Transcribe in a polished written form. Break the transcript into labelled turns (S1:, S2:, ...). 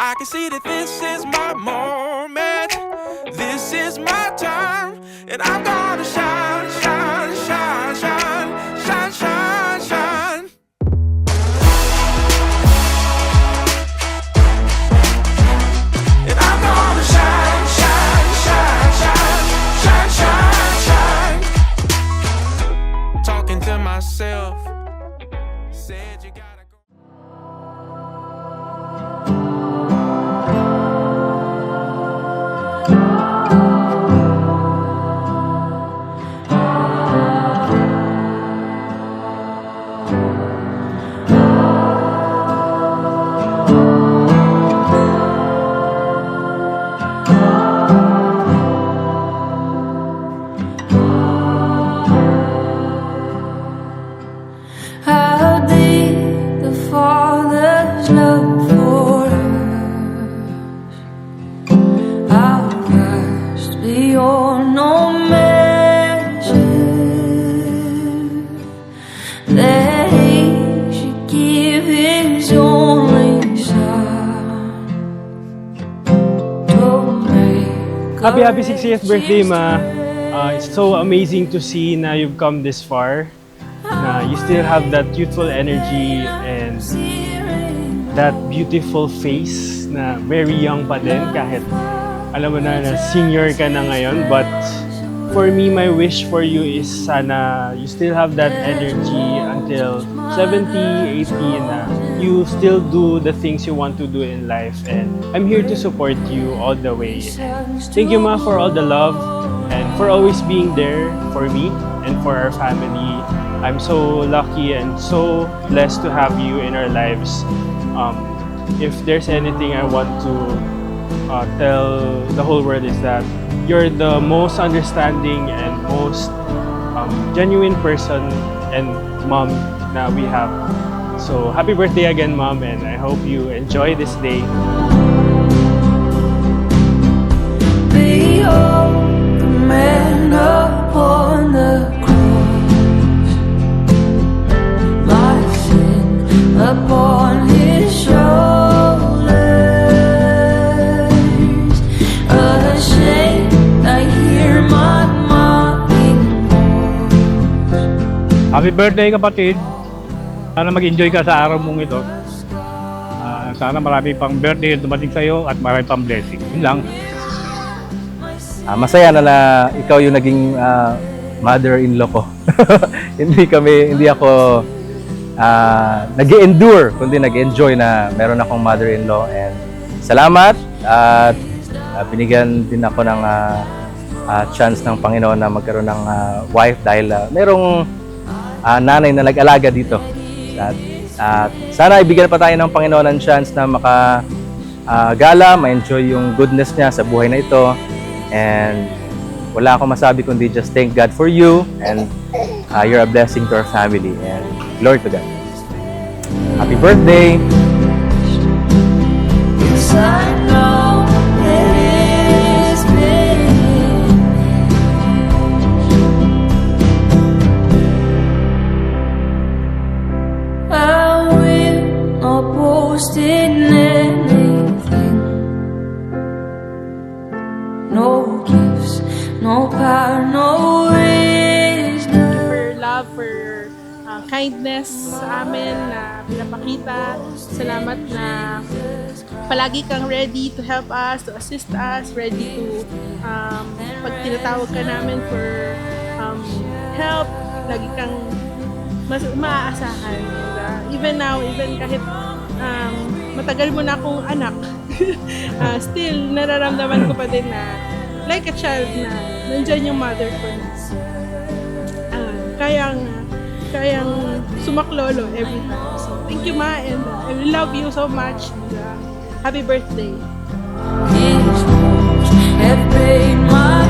S1: I can see that this is my moment. This is my time, and I'm gonna shine, shine, shine, shine, shine, shine, shine. And I'm gonna shine, shine, shine, shine, shine, shine, shine. Talking to myself, said you gotta go.
S2: How deep the Father's love for us, how vast beyond no measure, that He should give His only Son to make
S3: Happy 60th birthday, Ma. It's so amazing to see na you've come this far. Na you still have that youthful energy and that beautiful face na very young pa din kahit alam mo na senior ka na ngayon. But for me, my wish for you is sana you still have that energy until 70, 80 na you still do the things you want to do in life, and I'm here to support you all the way. Thank you, Ma, for all the love and for always being there for me and for our family. I'm so lucky and so blessed to have you in our lives. If there's anything I want to tell the whole world is that you're the most understanding and most genuine person and mom na we have. So happy birthday again, Mom, and I hope you enjoy this day.
S2: Behold the man upon the cross, my sin upon His shoulders, ashamed I hear my mocking voice.
S4: Happy birthday, kapatid. Sana mag-enjoy ka sa araw mong ito. Sana marami pang birthday dumating sa'yo at marami pang blessing. Yun lang.
S5: Masaya na ikaw yung naging mother-in-law ko. Hindi ako nag-endure, kundi nag-enjoy na meron akong mother-in-law. And salamat at binigyan din ako ng chance ng Panginoon na magkaroon ng wife dahil merong nanay na nag-alaga dito. At sana ibigyan pa tayo ng Panginoon ng chance na makagala, ma-enjoy yung goodness niya sa buhay na ito. And wala akong masabi kundi just thank God for you, and you're a blessing to our family, and glory to God. Happy birthday!
S2: Yes, I know that it's been. I will not boast in anything. No gifts, no power, no wisdom.
S6: For love, for your kindness sa amin na pinapakita. Salamat na palagi kang ready to help us, to assist us, ready to pag tinatawag ka namin for help, lagi kang mas maaasahan. And, even now, even kahit matagal mo na akong anak, still nararamdaman ko pa din na like a child na nandyan yung mother ko na kayang sumaklolo every time. So thank you, Ma, and I love you so much, and happy birthday.
S2: His wounds have paid my